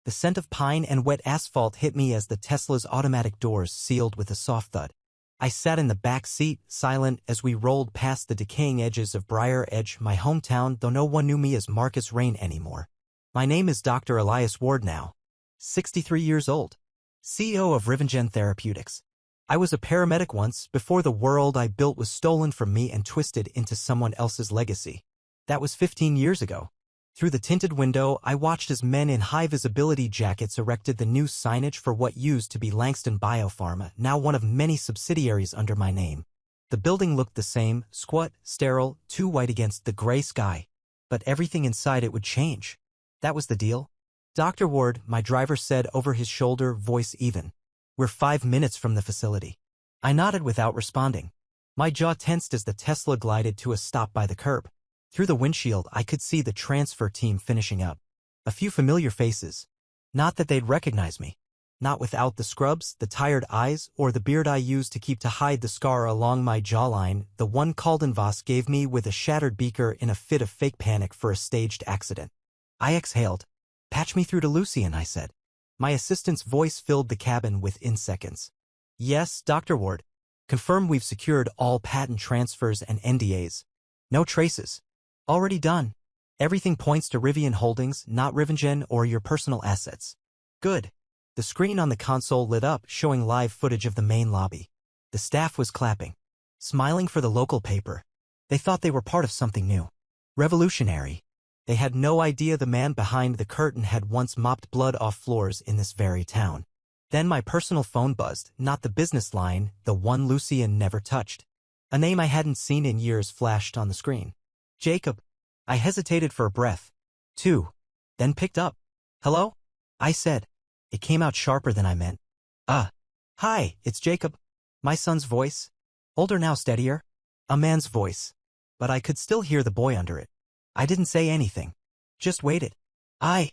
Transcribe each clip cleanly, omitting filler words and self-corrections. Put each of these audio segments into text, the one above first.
The scent of pine and wet asphalt hit me as the Tesla's automatic doors sealed with a soft thud. I sat in the back seat, silent, as we rolled past the decaying edges of Briar Edge, my hometown, though no one knew me as Marcus Rain anymore. My name is Dr. Elias Ward now. 63 years old. CEO of Rivengen Therapeutics. I was a paramedic once, before the world I built was stolen from me and twisted into someone else's legacy. That was 15 years ago. Through the tinted window, I watched as men in high-visibility jackets erected the new signage for what used to be Langston Biopharma, now one of many subsidiaries under my name. The building looked the same, squat, sterile, too white against the gray sky. But everything inside it would change. That was the deal. Dr. Ward, my driver said over his shoulder, voice even. We're 5 minutes from the facility. I nodded without responding. My jaw tensed as the Tesla glided to a stop by the curb. Through the windshield, I could see the transfer team finishing up. A few familiar faces. Not that they'd recognize me. Not without the scrubs, the tired eyes, or the beard I used to keep to hide the scar along my jawline, the one Calden Voss gave me with a shattered beaker in a fit of fake panic for a staged accident. I exhaled. Patch me through to Lucien, I said. My assistant's voice filled the cabin within seconds. Yes, Dr. Ward. Confirm we've secured all patent transfers and NDAs. No traces. Already done. Everything points to Rivian Holdings, not Rivengen or your personal assets. Good. The screen on the console lit up, showing live footage of the main lobby. The staff was clapping. Smiling for the local paper. They thought they were part of something new. Revolutionary. They had no idea the man behind the curtain had once mopped blood off floors in this very town. Then my personal phone buzzed, not the business line, the one Lucien never touched. A name I hadn't seen in years flashed on the screen. Jacob. I hesitated for a breath. 2. Then picked up. Hello? I said. It came out sharper than I meant. Hi, it's Jacob. My son's voice. Older now, steadier. A man's voice. But I could still hear the boy under it. I didn't say anything. Just waited. I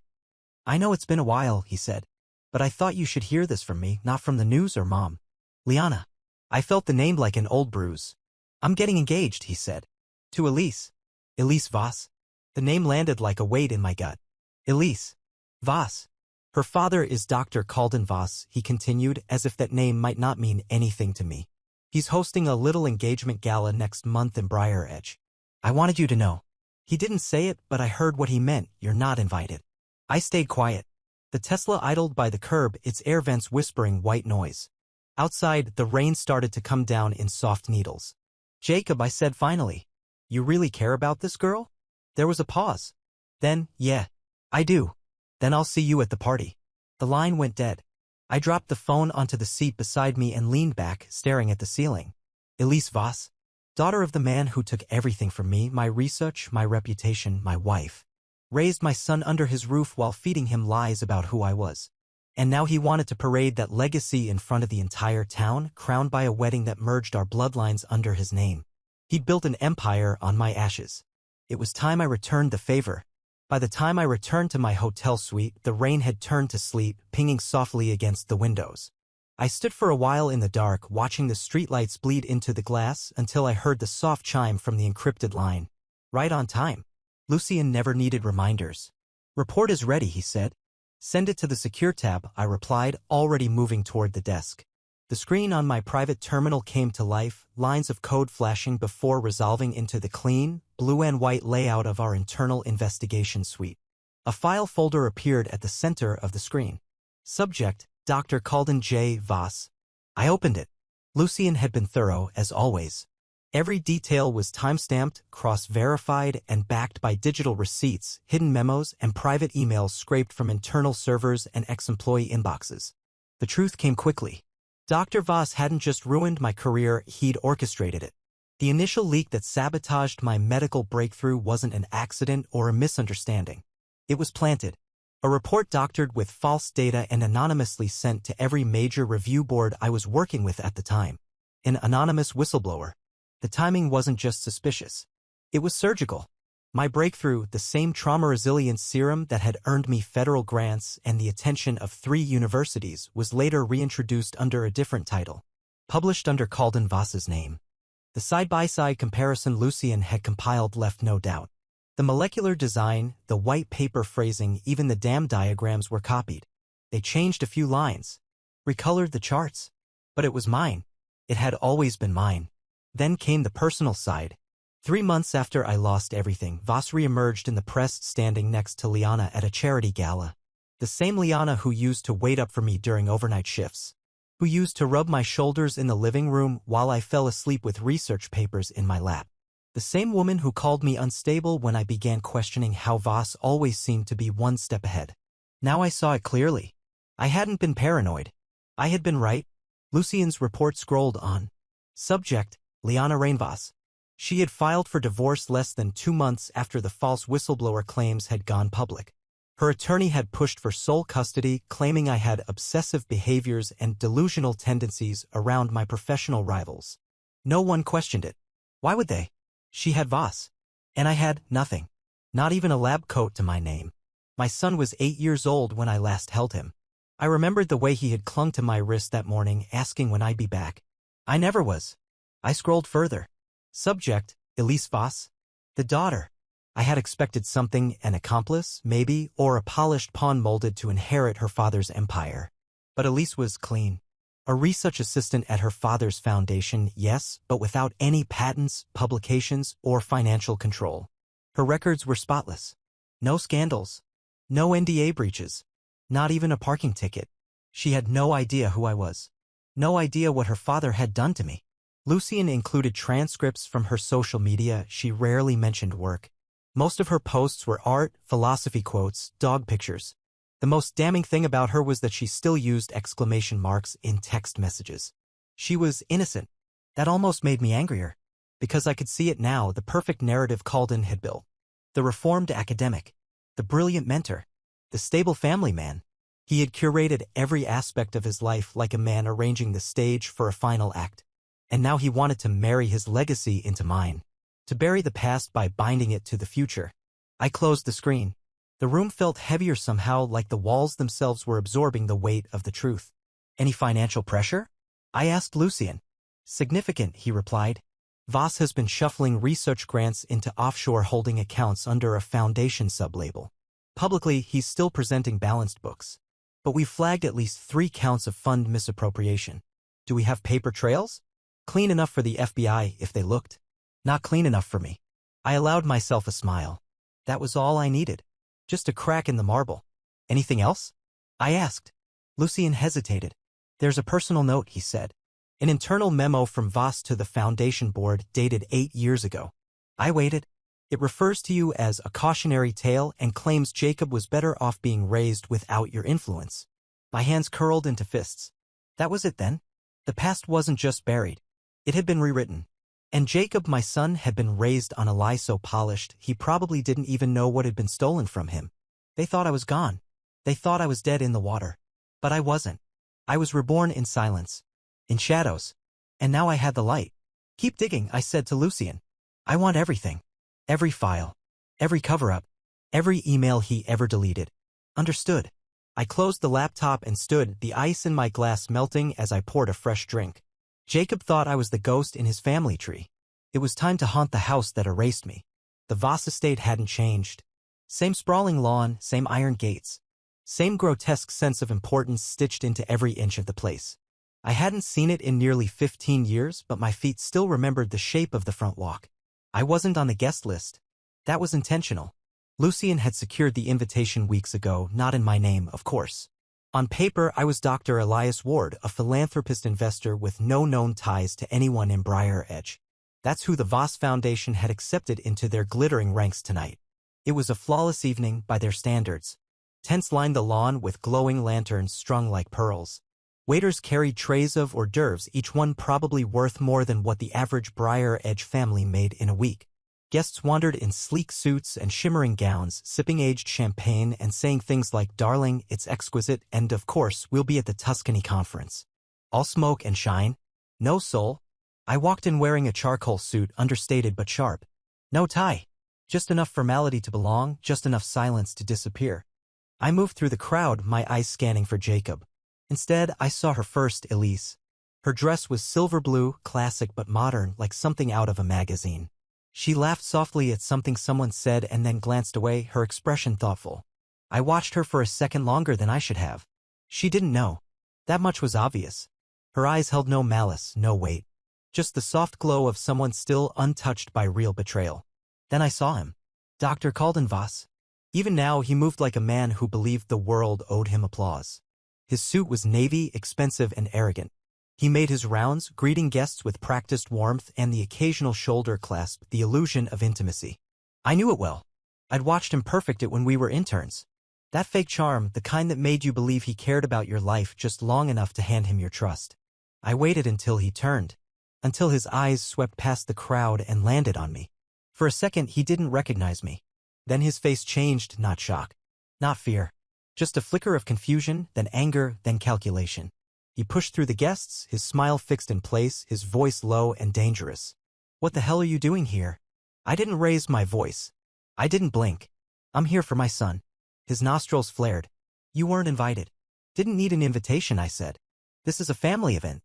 know it's been a while, he said. But I thought you should hear this from me, not from the news or Mom. Liana. I felt the name like an old bruise. I'm getting engaged, he said. To Elise. Elise Voss. The name landed like a weight in my gut. Elise. Voss. Her father is Dr. Calden Voss, he continued, as if that name might not mean anything to me. He's hosting a little engagement gala next month in Briar Edge. I wanted you to know. He didn't say it, but I heard what he meant. You're not invited. I stayed quiet. The Tesla idled by the curb, its air vents whispering white noise. Outside, the rain started to come down in soft needles. Jacob, I said finally. You really care about this girl? There was a pause. Then, yeah, I do. Then I'll see you at the party. The line went dead. I dropped the phone onto the seat beside me and leaned back, staring at the ceiling. Elise Voss. Daughter of the man who took everything from me, my research, my reputation, my wife. Raised my son under his roof while feeding him lies about who I was. And now he wanted to parade that legacy in front of the entire town, crowned by a wedding that merged our bloodlines under his name. He'd built an empire on my ashes. It was time I returned the favor. By the time I returned to my hotel suite, the rain had turned to sleet, pinging softly against the windows. I stood for a while in the dark, watching the streetlights bleed into the glass until I heard the soft chime from the encrypted line. Right on time. Lucien never needed reminders. Report is ready, he said. Send it to the secure tab, I replied, already moving toward the desk. The screen on my private terminal came to life, lines of code flashing before resolving into the clean, blue and white layout of our internal investigation suite. A file folder appeared at the center of the screen. Subject, Dr. Calden J. Voss. I opened it. Lucien had been thorough, as always. Every detail was time-stamped, cross-verified, and backed by digital receipts, hidden memos, and private emails scraped from internal servers and ex-employee inboxes. The truth came quickly. Dr. Voss hadn't just ruined my career, he'd orchestrated it. The initial leak that sabotaged my medical breakthrough wasn't an accident or a misunderstanding. It was planted. A report doctored with false data and anonymously sent to every major review board I was working with at the time. An anonymous whistleblower. The timing wasn't just suspicious. It was surgical. My breakthrough, the same trauma resilience serum that had earned me federal grants and the attention of 3 universities, was later reintroduced under a different title, published under Calden Voss's name. The side-by-side comparison Lucien had compiled left no doubt. The molecular design, the white paper phrasing, even the damn diagrams were copied. They changed a few lines, recolored the charts. But it was mine. It had always been mine. Then came the personal side. 3 months after I lost everything, Voss re-emerged in the press standing next to Liana at a charity gala. The same Liana who used to wait up for me during overnight shifts. Who used to rub my shoulders in the living room while I fell asleep with research papers in my lap. The same woman who called me unstable when I began questioning how Voss always seemed to be one step ahead. Now I saw it clearly. I hadn't been paranoid. I had been right. Lucien's report scrolled on. Subject, Liana Rainvoss. She had filed for divorce less than 2 months after the false whistleblower claims had gone public. Her attorney had pushed for sole custody, claiming I had obsessive behaviors and delusional tendencies around my professional rivals. No one questioned it. Why would they? She had Voss. And I had nothing. Not even a lab coat to my name. My son was 8 years old when I last held him. I remembered the way he had clung to my wrist that morning, asking when I'd be back. I never was. I scrolled further. Subject, Elise Voss. The daughter. I had expected something, an accomplice, maybe, or a polished pawn molded to inherit her father's empire. But Elise was clean. A research assistant at her father's foundation, yes, but without any patents, publications, or financial control. Her records were spotless. No scandals. No NDA breaches. Not even a parking ticket. She had no idea who I was. No idea what her father had done to me. Lucien included transcripts from her social media. She rarely mentioned work. Most of her posts were art, philosophy quotes, dog pictures. The most damning thing about her was that she still used exclamation marks in text messages. She was innocent. That almost made me angrier. Because I could see it now, the perfect narrative Calden had built. The reformed academic. The brilliant mentor. The stable family man. He had curated every aspect of his life like a man arranging the stage for a final act. And now he wanted to marry his legacy into mine. To bury the past by binding it to the future. I closed the screen. The room felt heavier somehow, like the walls themselves were absorbing the weight of the truth. Any financial pressure? I asked Lucien. Significant, he replied. Voss has been shuffling research grants into offshore holding accounts under a foundation sublabel. Publicly, he's still presenting balanced books. But we've flagged at least 3 counts of fund misappropriation. Do we have paper trails? Clean enough for the FBI if they looked. Not clean enough for me. I allowed myself a smile. That was all I needed. Just a crack in the marble. Anything else? I asked. Lucien hesitated. There's a personal note, he said. An internal memo from Voss to the Foundation Board dated 8 years ago. I waited. It refers to you as a cautionary tale and claims Jacob was better off being raised without your influence. My hands curled into fists. That was it then? The past wasn't just buried. It had been rewritten. And Jacob, my son, had been raised on a lie so polished he probably didn't even know what had been stolen from him. They thought I was gone. They thought I was dead in the water. But I wasn't. I was reborn in silence. In shadows. And now I had the light. Keep digging, I said to Lucien. I want everything. Every file. Every cover-up. Every email he ever deleted. Understood. I closed the laptop and stood, the ice in my glass melting as I poured a fresh drink. Jacob thought I was the ghost in his family tree. It was time to haunt the house that erased me. The Voss estate hadn't changed. Same sprawling lawn, same iron gates. Same grotesque sense of importance stitched into every inch of the place. I hadn't seen it in nearly 15 years, but my feet still remembered the shape of the front walk. I wasn't on the guest list. That was intentional. Lucien had secured the invitation weeks ago, not in my name, of course. On paper, I was Dr. Elias Ward, a philanthropist investor with no known ties to anyone in Briar Edge. That's who the Voss Foundation had accepted into their glittering ranks tonight. It was a flawless evening by their standards. Tents lined the lawn with glowing lanterns strung like pearls. Waiters carried trays of hors d'oeuvres, each one probably worth more than what the average Briar Edge family made in a week. Guests wandered in sleek suits and shimmering gowns, sipping aged champagne and saying things like, "Darling, it's exquisite," and of course, "We'll be at the Tuscany conference." All smoke and shine. No soul. I walked in wearing a charcoal suit, understated but sharp. No tie. Just enough formality to belong, just enough silence to disappear. I moved through the crowd, my eyes scanning for Jacob. Instead, I saw her first, Elise. Her dress was silver blue, classic but modern, like something out of a magazine. She laughed softly at something someone said and then glanced away, her expression thoughtful. I watched her for a second longer than I should have. She didn't know. That much was obvious. Her eyes held no malice, no weight. Just the soft glow of someone still untouched by real betrayal. Then I saw him. Dr. Caldenvos. Even now he moved like a man who believed the world owed him applause. His suit was navy, expensive and arrogant. He made his rounds, greeting guests with practiced warmth and the occasional shoulder clasp, the illusion of intimacy. I knew it well. I'd watched him perfect it when we were interns. That fake charm, the kind that made you believe he cared about your life just long enough to hand him your trust. I waited until he turned. Until his eyes swept past the crowd and landed on me. For a second he didn't recognize me. Then his face changed, not shock. Not fear. Just a flicker of confusion, then anger, then calculation. He pushed through the guests, his smile fixed in place, his voice low and dangerous. What the hell are you doing here? I didn't raise my voice. I didn't blink. I'm here for my son. His nostrils flared. You weren't invited. Didn't need an invitation, I said. This is a family event.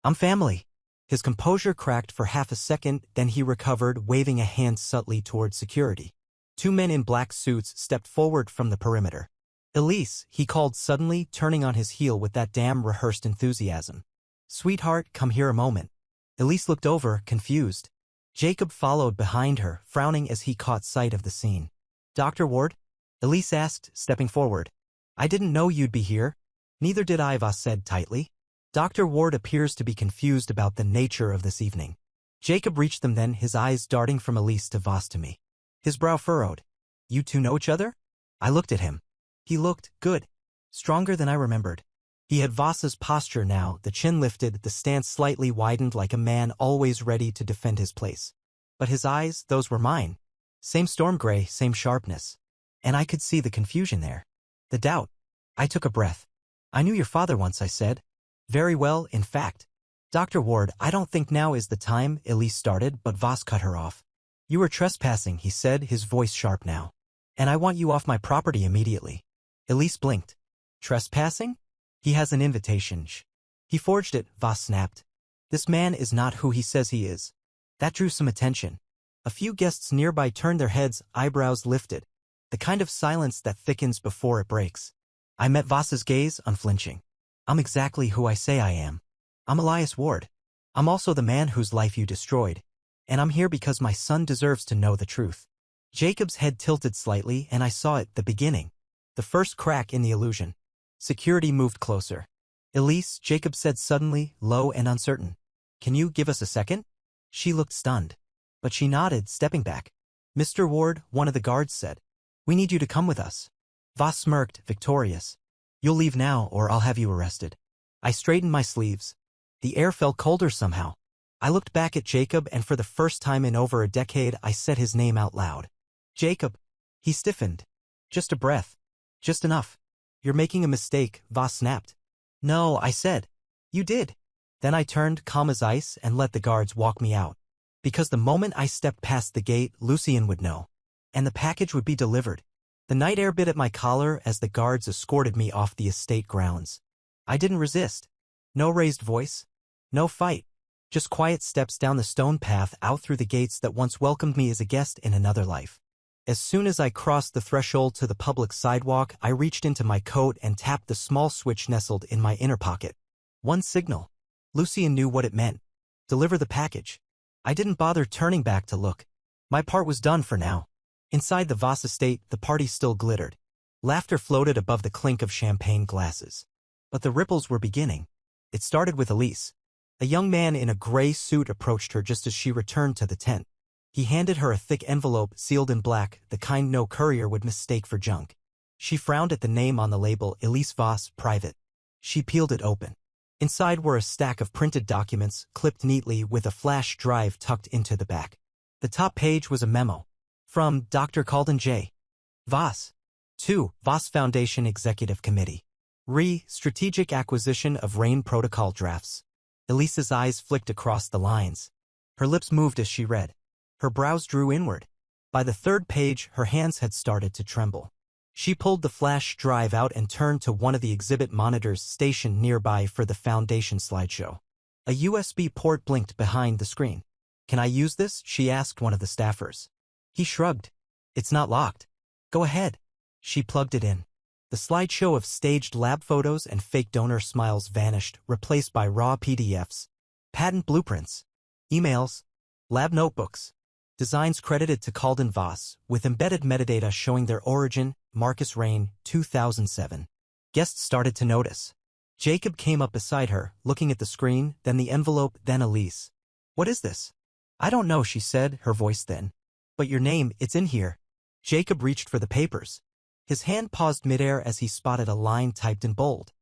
I'm family. His composure cracked for half a second, then he recovered, waving a hand subtly toward security. 2 men in black suits stepped forward from the perimeter. Elise, he called suddenly, turning on his heel with that damn rehearsed enthusiasm. Sweetheart, come here a moment. Elise looked over, confused. Jacob followed behind her, frowning as he caught sight of the scene. Dr. Ward? Elise asked, stepping forward. I didn't know you'd be here. Neither did I, Voss said tightly. Dr. Ward appears to be confused about the nature of this evening. Jacob reached them then, his eyes darting from Elise to Voss to me. His brow furrowed. You two know each other? I looked at him. He looked good. Stronger than I remembered. He had Voss's posture now, the chin lifted, the stance slightly widened like a man always ready to defend his place. But his eyes, those were mine. Same storm gray, same sharpness. And I could see the confusion there. The doubt. I took a breath. I knew your father once, I said. Very well, in fact. Dr. Ward, I don't think now is the time, Elise started, but Voss cut her off. You are trespassing, he said, his voice sharp now. And I want you off my property immediately. Elise blinked. Trespassing? He has an invitation. Shh. He forged it, Voss snapped. This man is not who he says he is. That drew some attention. A few guests nearby turned their heads, eyebrows lifted. The kind of silence that thickens before it breaks. I met Voss's gaze, unflinching. I'm exactly who I say I am. I'm Elias Ward. I'm also the man whose life you destroyed. And I'm here because my son deserves to know the truth. Jacob's head tilted slightly, and I saw it, the beginning. The first crack in the illusion. Security moved closer. Elise, Jacob said suddenly, low and uncertain. Can you give us a second? She looked stunned. But she nodded, stepping back. Mr. Ward, one of the guards said. We need you to come with us. Voss smirked, victorious. You'll leave now, or I'll have you arrested. I straightened my sleeves. The air felt colder somehow. I looked back at Jacob, and for the first time in over a decade, I said his name out loud. Jacob. He stiffened. Just a breath. Just enough. You're making a mistake, Voss snapped. No, I said. You did. Then I turned, calm as ice, and let the guards walk me out. Because the moment I stepped past the gate, Lucien would know. And the package would be delivered. The night air bit at my collar as the guards escorted me off the estate grounds. I didn't resist. No raised voice. No fight. Just quiet steps down the stone path out through the gates that once welcomed me as a guest in another life. As soon as I crossed the threshold to the public sidewalk, I reached into my coat and tapped the small switch nestled in my inner pocket. One signal. Lucien knew what it meant. Deliver the package. I didn't bother turning back to look. My part was done for now. Inside the Voss estate, the party still glittered. Laughter floated above the clink of champagne glasses. But the ripples were beginning. It started with Elise. A young man in a gray suit approached her just as she returned to the tent. He handed her a thick envelope sealed in black, the kind no courier would mistake for junk. She frowned at the name on the label, Elise Voss, private. She peeled it open. Inside were a stack of printed documents, clipped neatly with a flash drive tucked into the back. The top page was a memo. From Dr. Calden J. Voss. To Voss Foundation Executive Committee. Strategic acquisition of RAIN protocol drafts. Elise's eyes flicked across the lines. Her lips moved as she read. Her brows drew inward. By the third page, her hands had started to tremble. She pulled the flash drive out and turned to one of the exhibit monitors stationed nearby for the Foundation slideshow. A USB port blinked behind the screen. Can I use this? She asked one of the staffers. He shrugged. It's not locked. Go ahead. She plugged it in. The slideshow of staged lab photos and fake donor smiles vanished, replaced by raw PDFs, patent blueprints, emails, lab notebooks, designs credited to Calden Voss, with embedded metadata showing their origin, Marcus Rain, 2007. Guests started to notice. Jacob came up beside her, looking at the screen, then the envelope, then Elise. What is this? I don't know, she said, her voice thin. But your name, it's in here. Jacob reached for the papers. His hand paused midair as he spotted a line typed in bold.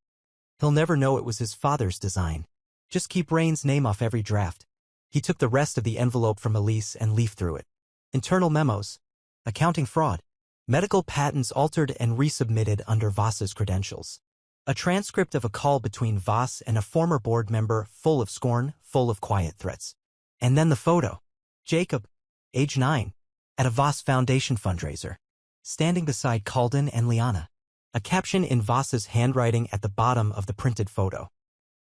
He'll never know it was his father's design. Just keep Rain's name off every draft. He took the rest of the envelope from Elise and leafed through it. Internal memos. Accounting fraud. Medical patents altered and resubmitted under Voss's credentials. A transcript of a call between Voss and a former board member, full of scorn, full of quiet threats. And then the photo. Jacob, age 9, at a Voss Foundation fundraiser, standing beside Calden and Liana. A caption in Voss's handwriting at the bottom of the printed photo.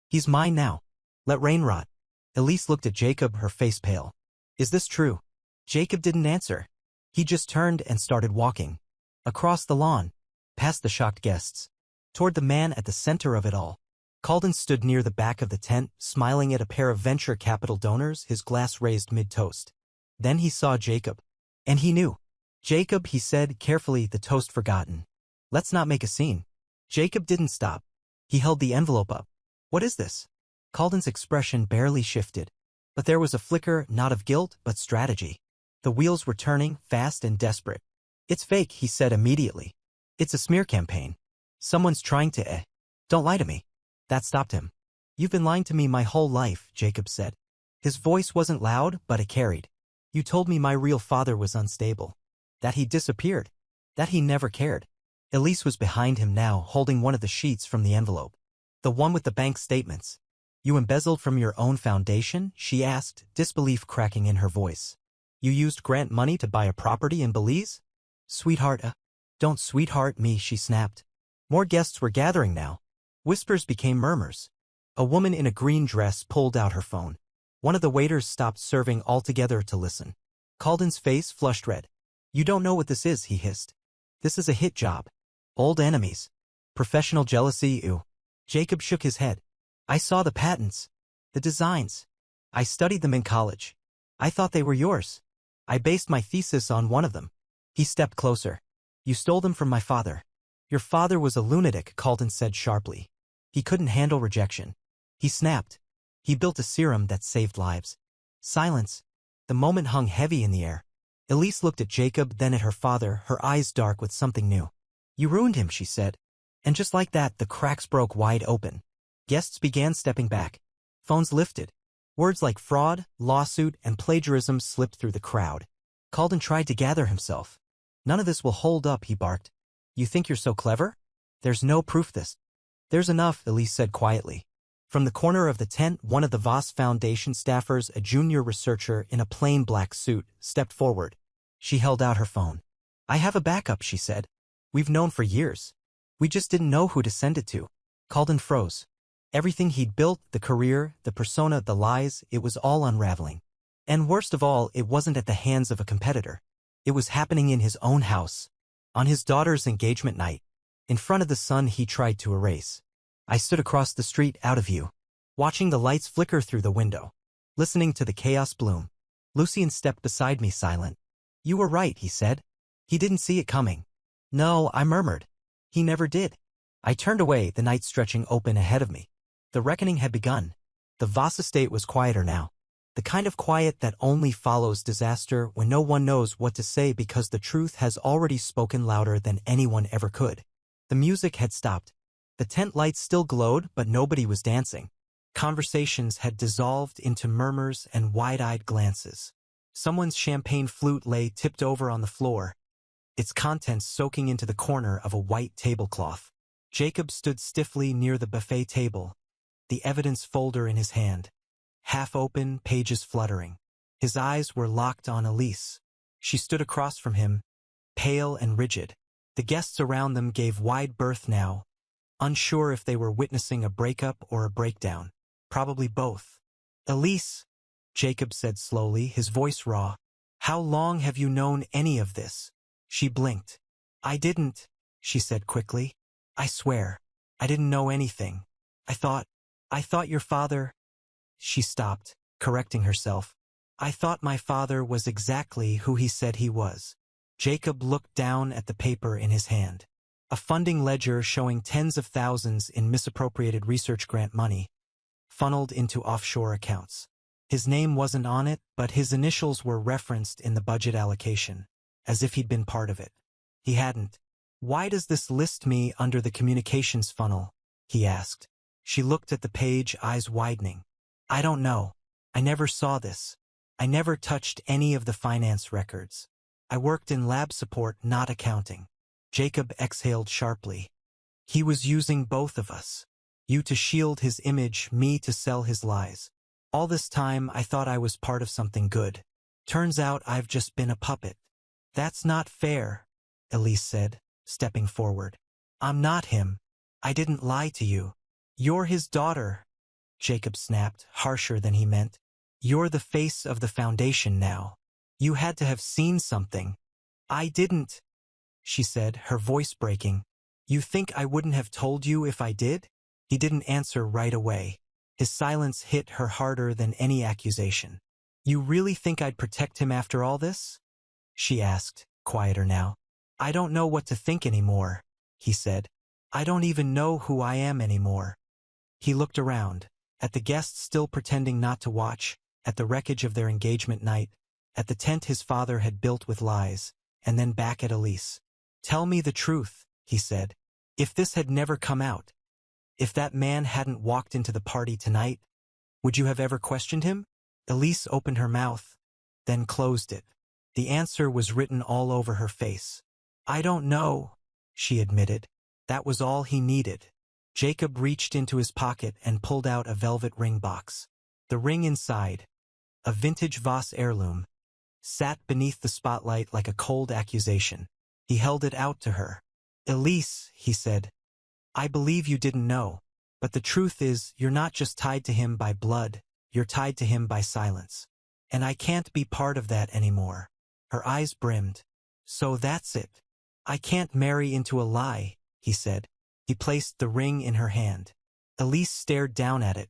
He's mine now. Let Rain rot. Elise looked at Jacob, her face pale. Is this true? Jacob didn't answer. He just turned and started walking. Across the lawn, past the shocked guests, toward the man at the center of it all. Calden stood near the back of the tent, smiling at a pair of venture capital donors, his glass raised mid-toast. Then he saw Jacob. And he knew. Jacob, he said, carefully, the toast forgotten. Let's not make a scene. Jacob didn't stop. He held the envelope up. What is this? Calden's expression barely shifted. But there was a flicker, not of guilt, but strategy. The wheels were turning, fast and desperate. It's fake, he said immediately. It's a smear campaign. Someone's trying to Don't lie to me. That stopped him. You've been lying to me my whole life, Jacob said. His voice wasn't loud, but it carried. You told me my real father was unstable. That he disappeared. That he never cared. Elise was behind him now, holding one of the sheets from the envelope. The one with the bank statements. You embezzled from your own foundation? She asked, disbelief cracking in her voice. You used grant money to buy a property in Belize? Sweetheart, don't sweetheart me, she snapped. More guests were gathering now. Whispers became murmurs. A woman in a green dress pulled out her phone. One of the waiters stopped serving altogether to listen. Calden's face flushed red. You don't know what this is, he hissed. This is a hit job. Old enemies. Professional jealousy, ew. Jacob shook his head. I saw the patents. The designs. I studied them in college. I thought they were yours. I based my thesis on one of them. He stepped closer. You stole them from my father. Your father was a lunatic, Calden said sharply. He couldn't handle rejection. He snapped. He built a serum that saved lives. Silence. The moment hung heavy in the air. Elise looked at Jacob, then at her father, her eyes dark with something new. You ruined him, she said. And just like that, the cracks broke wide open. Guests began stepping back. Phones lifted. Words like fraud, lawsuit, and plagiarism slipped through the crowd. Calden tried to gather himself. None of this will hold up, he barked. You think you're so clever? There's no proof this. There's enough, Elise said quietly. From the corner of the tent, one of the Voss Foundation staffers, a junior researcher in a plain black suit, stepped forward. She held out her phone. I have a backup, she said. We've known for years. We just didn't know who to send it to. Calden froze. Everything he'd built, the career, the persona, the lies, it was all unraveling. And worst of all, it wasn't at the hands of a competitor. It was happening in his own house. On his daughter's engagement night. In front of the son he tried to erase. I stood across the street, out of view. Watching the lights flicker through the window. Listening to the chaos bloom. Lucien stepped beside me, silent. You were right, he said. He didn't see it coming. No, I murmured. He never did. I turned away, the night stretching open ahead of me. The reckoning had begun. The Voss estate was quieter now. The kind of quiet that only follows disaster when no one knows what to say because the truth has already spoken louder than anyone ever could. The music had stopped. The tent lights still glowed, but nobody was dancing. Conversations had dissolved into murmurs and wide-eyed glances. Someone's champagne flute lay tipped over on the floor, its contents soaking into the corner of a white tablecloth. Jacob stood stiffly near the buffet table, the evidence folder in his hand. Half open, pages fluttering. His eyes were locked on Elise. She stood across from him, pale and rigid. The guests around them gave wide berth now, unsure if they were witnessing a breakup or a breakdown. Probably both. Elise, Jacob said slowly, his voice raw. How long have you known any of this? She blinked. I didn't, she said quickly. I swear, I didn't know anything. I thought your father. She stopped, correcting herself. I thought my father was exactly who he said he was. Jacob looked down at the paper in his hand. A funding ledger showing tens of thousands in misappropriated research grant money, funneled into offshore accounts. His name wasn't on it, but his initials were referenced in the budget allocation, as if he'd been part of it. He hadn't. Why does this list me under the communications funnel? He asked. She looked at the page, eyes widening. I don't know. I never saw this. I never touched any of the finance records. I worked in lab support, not accounting. Jacob exhaled sharply. He was using both of us. You to shield his image, me to sell his lies. All this time I thought I was part of something good. Turns out I've just been a puppet. That's not fair, Elise said, stepping forward. I'm not him. I didn't lie to you. You're his daughter, Jacob snapped, harsher than he meant. You're the face of the foundation now. You had to have seen something. I didn't, she said, her voice breaking. You think I wouldn't have told you if I did? He didn't answer right away. His silence hit her harder than any accusation. You really think I'd protect him after all this? She asked, quieter now. I don't know what to think anymore, he said. I don't even know who I am anymore. He looked around, at the guests still pretending not to watch, at the wreckage of their engagement night, at the tent his father had built with lies, and then back at Elise. Tell me the truth, he said. If this had never come out, if that man hadn't walked into the party tonight, would you have ever questioned him? Elise opened her mouth, then closed it. The answer was written all over her face. I don't know, she admitted. That was all he needed. Jacob reached into his pocket and pulled out a velvet ring box. The ring inside, a vintage Voss heirloom, sat beneath the spotlight like a cold accusation. He held it out to her. Elise, he said, I believe you didn't know, but the truth is you're not just tied to him by blood, you're tied to him by silence. And I can't be part of that anymore. Her eyes brimmed. So that's it. I can't marry into a lie, he said. He placed the ring in her hand. Elise stared down at it,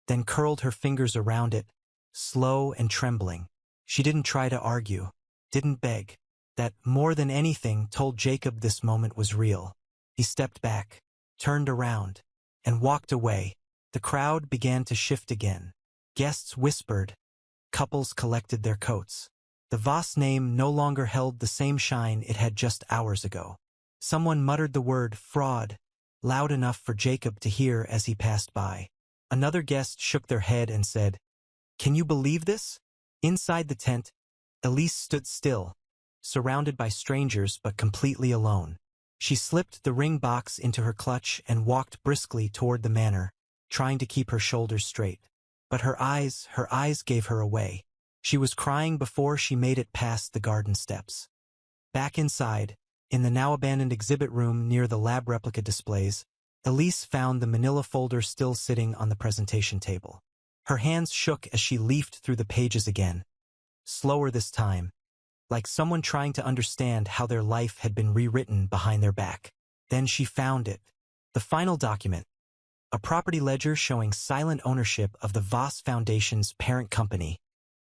then curled her fingers around it, slow and trembling. She didn't try to argue, didn't beg. That, more than anything, told Jacob this moment was real. He stepped back, turned around, and walked away. The crowd began to shift again. Guests whispered. Couples collected their coats. The Voss name no longer held the same shine it had just hours ago. Someone muttered the word fraud, loud enough for Jacob to hear as he passed by. Another guest shook their head and said, Can you believe this? Inside the tent, Elise stood still, surrounded by strangers but completely alone. She slipped the ring box into her clutch and walked briskly toward the manor, trying to keep her shoulders straight. But her eyes gave her away. She was crying before she made it past the garden steps. Back inside, in the now abandoned exhibit room near the lab replica displays, Elise found the manila folder still sitting on the presentation table. Her hands shook as she leafed through the pages again. Slower this time, like someone trying to understand how their life had been rewritten behind their back. Then she found it. The final document. A property ledger showing silent ownership of the Voss Foundation's parent company,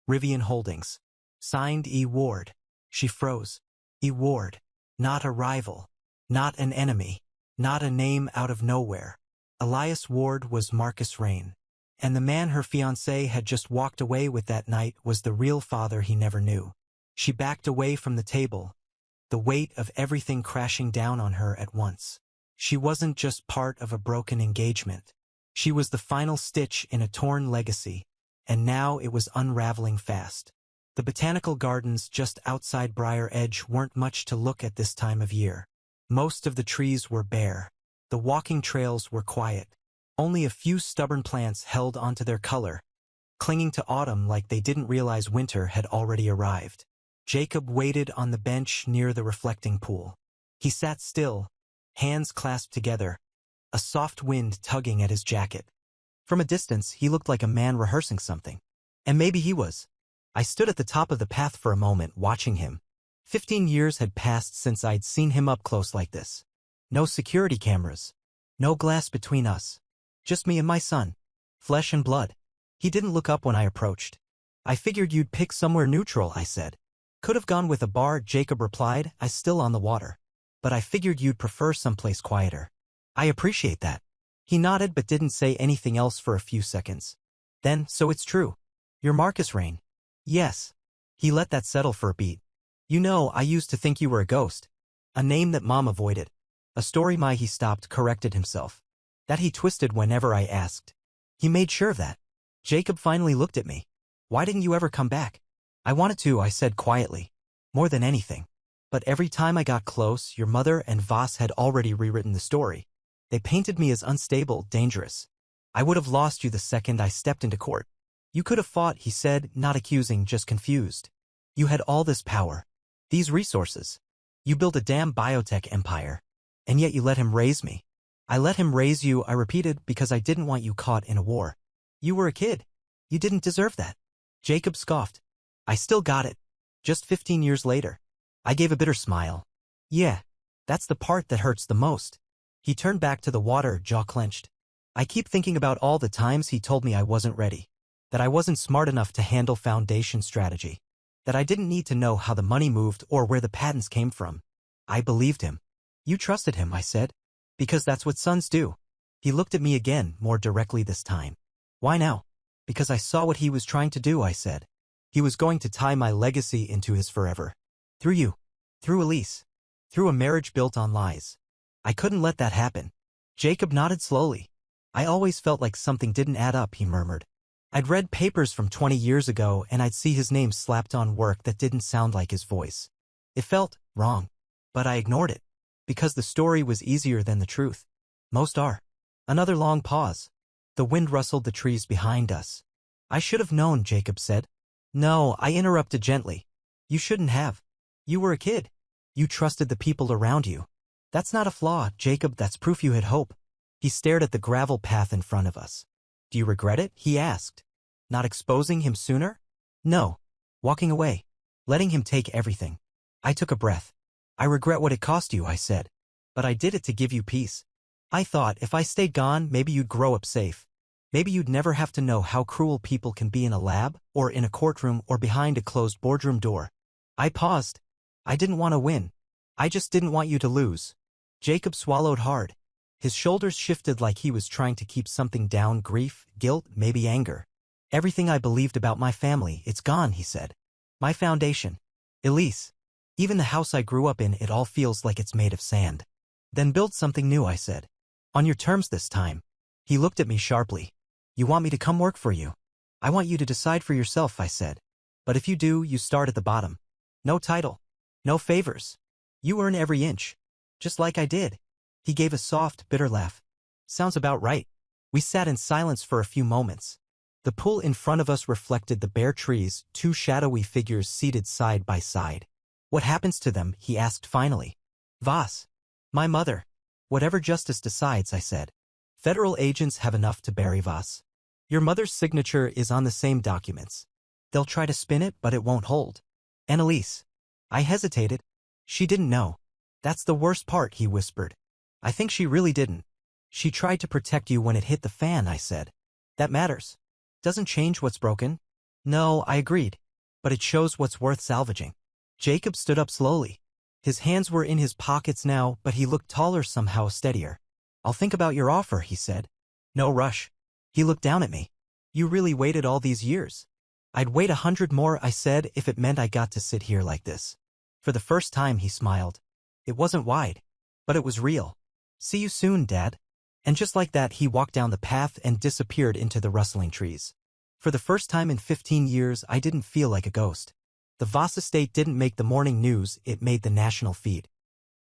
Rivian Holdings. Signed E. Ward. She froze. E. Ward. Not a rival. Not an enemy. Not a name out of nowhere. Elias Ward was Marcus Rain. And the man her fiancé had just walked away with that night was the real father he never knew. She backed away from the table, the weight of everything crashing down on her at once. She wasn't just part of a broken engagement. She was the final stitch in a torn legacy, and now it was unraveling fast. The botanical gardens just outside Briar Edge weren't much to look at this time of year. Most of the trees were bare. The walking trails were quiet. Only a few stubborn plants held onto their color, clinging to autumn like they didn't realize winter had already arrived. Jacob waited on the bench near the reflecting pool. He sat still, hands clasped together, a soft wind tugging at his jacket. From a distance, he looked like a man rehearsing something. And maybe he was. I stood at the top of the path for a moment, watching him. 15 years had passed since I'd seen him up close like this. No security cameras. No glass between us. Just me and my son. Flesh and blood. He didn't look up when I approached. I figured you'd pick somewhere neutral, I said. Could have gone with a bar, Jacob replied, I still on the water. But I figured you'd prefer someplace quieter. I appreciate that. He nodded but didn't say anything else for a few seconds. Then, so it's true. You're Marcus Rain. Yes. He let that settle for a beat. You know, I used to think you were a ghost. A name that Mom avoided. A story he stopped, corrected himself. That he twisted whenever I asked. He made sure of that. Jacob finally looked at me. Why didn't you ever come back? I wanted to, I said quietly. More than anything. But every time I got close, your mother and Voss had already rewritten the story. They painted me as unstable, dangerous. I would have lost you the second I stepped into court. You could have fought, he said, not accusing, just confused. You had all this power. These resources. You built a damn biotech empire. And yet you let him raise me. I let him raise you, I repeated, because I didn't want you caught in a war. You were a kid. You didn't deserve that. Jacob scoffed. I still got it. Just 15 years later. I gave a bitter smile. Yeah, that's the part that hurts the most. He turned back to the water, jaw clenched. I keep thinking about all the times he told me I wasn't ready. That I wasn't smart enough to handle foundation strategy. That I didn't need to know how the money moved or where the patents came from. I believed him. You trusted him, I said. Because that's what sons do. He looked at me again, more directly this time. Why now? Because I saw what he was trying to do, I said. He was going to tie my legacy into his forever. Through you. Through Elise. Through a marriage built on lies. I couldn't let that happen. Jacob nodded slowly. I always felt like something didn't add up, he murmured. I'd read papers from 20 years ago and I'd see his name slapped on work that didn't sound like his voice. It felt wrong. But I ignored it. Because the story was easier than the truth. Most are. Another long pause. The wind rustled the trees behind us. I should have known, Jacob said. No, I interrupted gently. You shouldn't have. You were a kid. You trusted the people around you. That's not a flaw, Jacob, that's proof you had hope. He stared at the gravel path in front of us. Do you regret it? He asked. Not exposing him sooner? No. Walking away. Letting him take everything. I took a breath. I regret what it cost you, I said. But I did it to give you peace. I thought if I stayed gone, maybe you'd grow up safe. Maybe you'd never have to know how cruel people can be in a lab, or in a courtroom, or behind a closed boardroom door. I paused. I didn't want to win. I just didn't want you to lose. Jacob swallowed hard. His shoulders shifted like he was trying to keep something down, grief, guilt, maybe anger. Everything I believed about my family, it's gone, he said. My foundation. Elise. Even the house I grew up in, it all feels like it's made of sand. Then build something new, I said. On your terms this time. He looked at me sharply. You want me to come work for you? I want you to decide for yourself, I said. But if you do, you start at the bottom. No title. No favors. You earn every inch. Just like I did. He gave a soft, bitter laugh. Sounds about right. We sat in silence for a few moments. The pool in front of us reflected the bare trees, two shadowy figures seated side by side. What happens to them? He asked finally. Voss. My mother. Whatever justice decides, I said. Federal agents have enough to bury Voss. Your mother's signature is on the same documents. They'll try to spin it, but it won't hold. And Elise. I hesitated. She didn't know. That's the worst part, he whispered. I think she really didn't. She tried to protect you when it hit the fan, I said. That matters. Doesn't change what's broken. No, I agreed. But it shows what's worth salvaging. Jacob stood up slowly. His hands were in his pockets now, but he looked taller, somehow steadier. I'll think about your offer, he said. No rush. He looked down at me. You really waited all these years? I'd wait 100 more, I said, if it meant I got to sit here like this. For the first time, he smiled. It wasn't wide, but it was real. See you soon, Dad. And just like that, he walked down the path and disappeared into the rustling trees. For the first time in 15 years, I didn't feel like a ghost. The Voss estate didn't make the morning news, it made the national feed.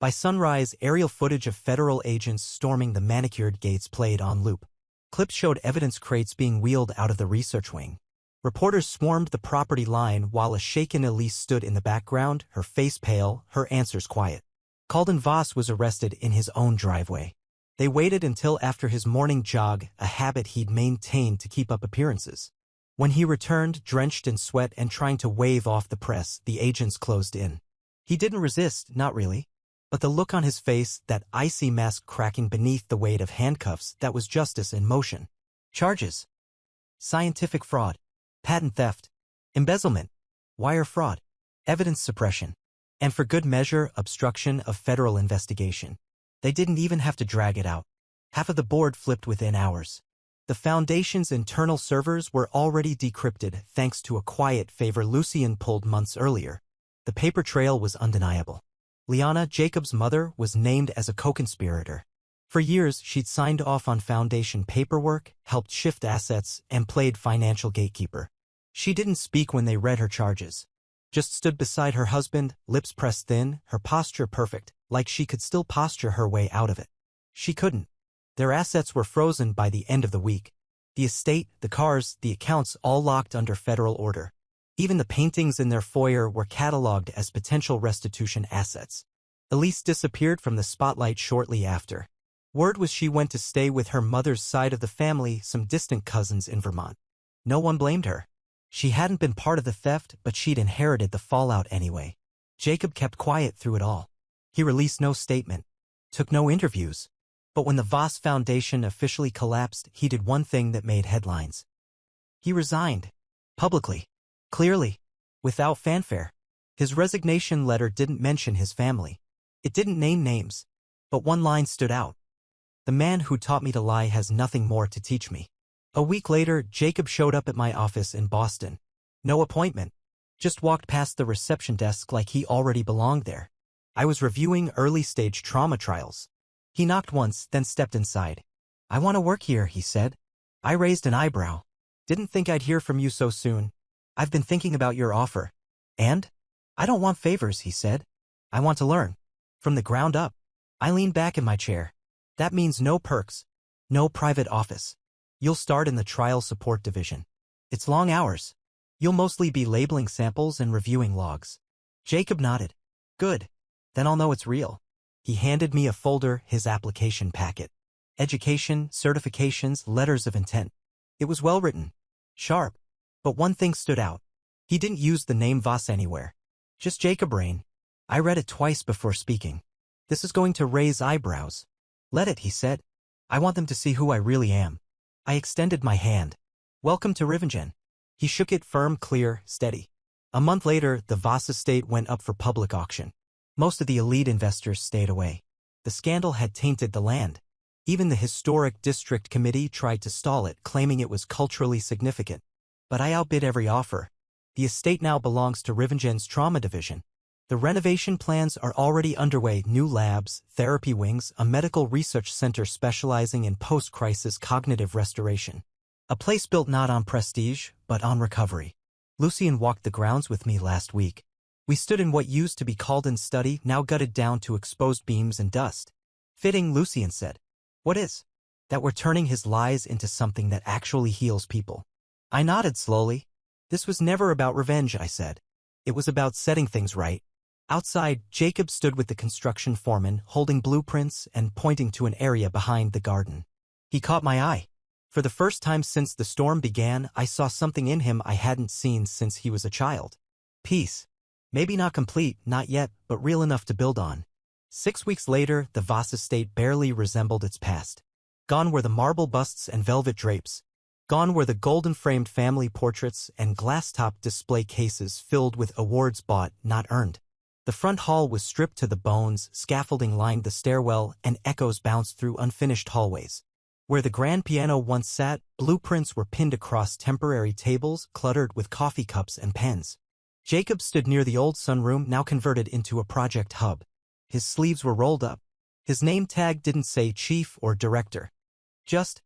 By sunrise, aerial footage of federal agents storming the manicured gates played on loop. Clips showed evidence crates being wheeled out of the research wing. Reporters swarmed the property line while a shaken Elise stood in the background, her face pale, her answers quiet. Calden Voss was arrested in his own driveway. They waited until after his morning jog, a habit he'd maintained to keep up appearances. When he returned, drenched in sweat and trying to wave off the press, the agents closed in. He didn't resist, not really. But the look on his face, that icy mask cracking beneath the weight of handcuffs, that was justice in motion. Charges: scientific fraud, patent theft, embezzlement, wire fraud, evidence suppression, and for good measure, obstruction of federal investigation. They didn't even have to drag it out. Half of the board flipped within hours. The foundation's internal servers were already decrypted thanks to a quiet favor Lucien pulled months earlier. The paper trail was undeniable. Liana, Jacob's mother, was named as a co-conspirator. For years, she'd signed off on foundation paperwork, helped shift assets, and played financial gatekeeper. She didn't speak when they read her charges. Just stood beside her husband, lips pressed thin, her posture perfect, like she could still posture her way out of it. She couldn't. Their assets were frozen by the end of the week. The estate, the cars, the accounts all locked under federal order. Even the paintings in their foyer were catalogued as potential restitution assets. Elise disappeared from the spotlight shortly after. Word was she went to stay with her mother's side of the family, some distant cousins in Vermont. No one blamed her. She hadn't been part of the theft, but she'd inherited the fallout anyway. Jacob kept quiet through it all. He released no statement, took no interviews. But when the Voss Foundation officially collapsed, he did one thing that made headlines. He resigned. Publicly. Clearly. Without fanfare. His resignation letter didn't mention his family. It didn't name names. But one line stood out. The man who taught me to lie has nothing more to teach me. A week later, Jacob showed up at my office in Boston. No appointment. Just walked past the reception desk like he already belonged there. I was reviewing early-stage trauma trials. He knocked once, then stepped inside. "I want to work here," he said. I raised an eyebrow. "Didn't think I'd hear from you so soon. I've been thinking about your offer." "And?" "I don't want favors," he said. "I want to learn. From the ground up." I leaned back in my chair. "That means no perks. No private office. You'll start in the trial support division. It's long hours. You'll mostly be labeling samples and reviewing logs." Jacob nodded. "Good. Then I'll know it's real." He handed me a folder, his application packet. Education, certifications, letters of intent. It was well written. Sharp. But one thing stood out. He didn't use the name Voss anywhere. Just Jacob Rain. I read it twice before speaking. "This is going to raise eyebrows." "Let it," he said. "I want them to see who I really am." I extended my hand. "Welcome to Rivingen." He shook it firm, clear, steady. A month later, the Voss estate went up for public auction. Most of the elite investors stayed away. The scandal had tainted the land. Even the Historic District Committee tried to stall it, claiming it was culturally significant. But I outbid every offer. The estate now belongs to Rivingen's trauma division. The renovation plans are already underway: new labs, therapy wings, a medical research center specializing in post-crisis cognitive restoration. A place built not on prestige, but on recovery. Lucien walked the grounds with me last week. We stood in what used to be Calden's study, now gutted down to exposed beams and dust. "Fitting," Lucien said. "What is?" "That we're turning his lies into something that actually heals people." I nodded slowly. "This was never about revenge," I said. "It was about setting things right." Outside, Jacob stood with the construction foreman, holding blueprints and pointing to an area behind the garden. He caught my eye. For the first time since the storm began, I saw something in him I hadn't seen since he was a child. Peace. Maybe not complete, not yet, but real enough to build on. 6 weeks later, the Voss estate barely resembled its past. Gone were the marble busts and velvet drapes. Gone were the golden-framed family portraits and glass-top display cases filled with awards bought, not earned. The front hall was stripped to the bones, scaffolding lined the stairwell, and echoes bounced through unfinished hallways. Where the grand piano once sat, blueprints were pinned across temporary tables cluttered with coffee cups and pens. Jacob stood near the old sunroom, now converted into a project hub. His sleeves were rolled up. His name tag didn't say chief or director. Just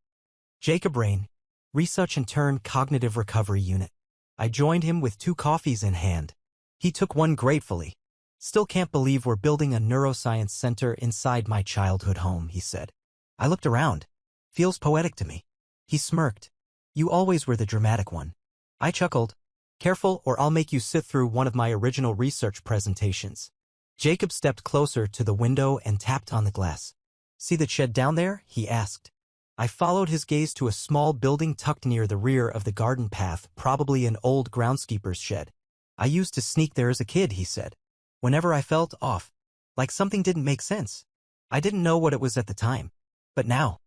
Jacob Rain, Research and Turn Cognitive Recovery Unit. I joined him with 2 coffees in hand. He took one gratefully. "Still can't believe we're building a neuroscience center inside my childhood home," he said. I looked around. "Feels poetic to me." He smirked. "You always were the dramatic one." I chuckled. "Careful, or I'll make you sit through one of my original research presentations." Jacob stepped closer to the window and tapped on the glass. "See that shed down there?" he asked. I followed his gaze to a small building tucked near the rear of the garden path, probably an old groundskeeper's shed. I used to sneak there as a kid, he said. Whenever I felt off, like something didn't make sense. I didn't know what it was at the time. But now.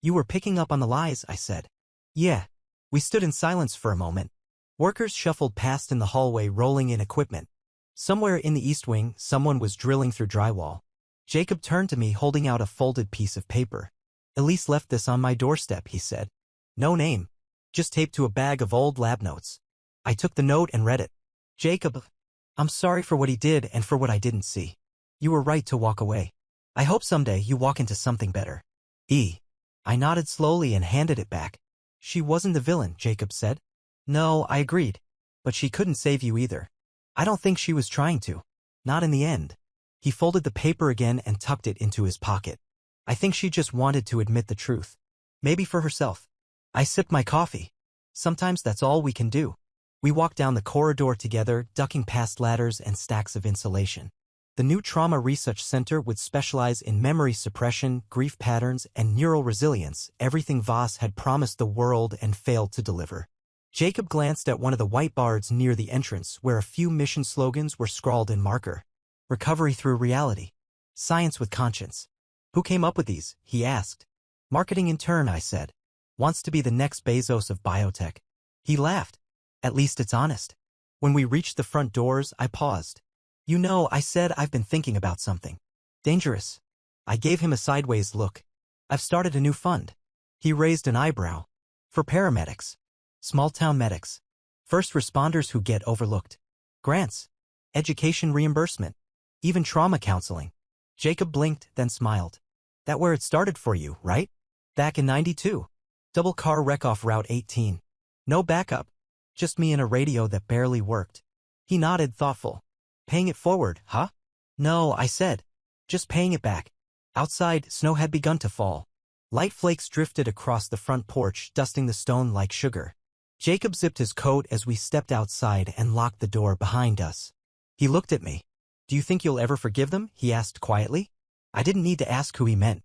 You were picking up on the lies, I said. Yeah. We stood in silence for a moment. Workers shuffled past in the hallway, rolling in equipment. Somewhere in the east wing, someone was drilling through drywall. Jacob turned to me, holding out a folded piece of paper. Elise left this on my doorstep, he said. No name. Just taped to a bag of old lab notes. I took the note and read it. Jacob, I'm sorry for what he did and for what I didn't see. You were right to walk away. I hope someday you walk into something better. I nodded slowly and handed it back. She wasn't the villain, Jacob said. No, I agreed. But she couldn't save you either. I don't think she was trying to. Not in the end. He folded the paper again and tucked it into his pocket. I think she just wanted to admit the truth. Maybe for herself. I sipped my coffee. Sometimes that's all we can do. We walked down the corridor together, ducking past ladders and stacks of insulation. The new trauma research center would specialize in memory suppression, grief patterns, and neural resilience, everything Voss had promised the world and failed to deliver. Jacob glanced at one of the white boards near the entrance, where a few mission slogans were scrawled in marker. Recovery through reality. Science with conscience. Who came up with these? He asked. Marketing intern, I said. Wants to be the next Bezos of biotech. He laughed. At least it's honest. When we reached the front doors, I paused. You know, I said I've been thinking about something. Dangerous. I gave him a sideways look. I've started a new fund. He raised an eyebrow. For paramedics. Small-town medics. First responders who get overlooked. Grants. Education reimbursement. Even trauma counseling. Jacob blinked, then smiled. That where it started for you, right? Back in '92. Double car wreck off Route 18. No backup. Just me and a radio that barely worked. He nodded, thoughtful. Paying it forward, huh? No, I said. Just paying it back. Outside, snow had begun to fall. Light flakes drifted across the front porch, dusting the stone like sugar. Jacob zipped his coat as we stepped outside and locked the door behind us. He looked at me. Do you think you'll ever forgive them? He asked quietly. I didn't need to ask who he meant.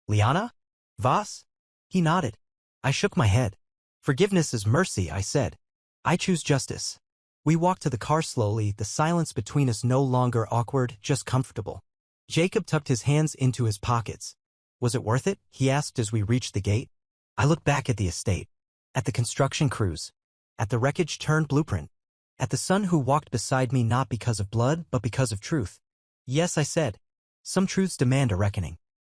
Liana? Voss? He nodded. I shook my head. Forgiveness is mercy, I said. I choose justice. We walked to the car slowly, the silence between us no longer awkward, just comfortable. Jacob tucked his hands into his pockets. Was it worth it? He asked as we reached the gate. I looked back at the estate. At the construction crews. At the wreckage turned blueprint. At the son who walked beside me not because of blood, but because of truth. Yes, I said. Some truths demand a reckoning.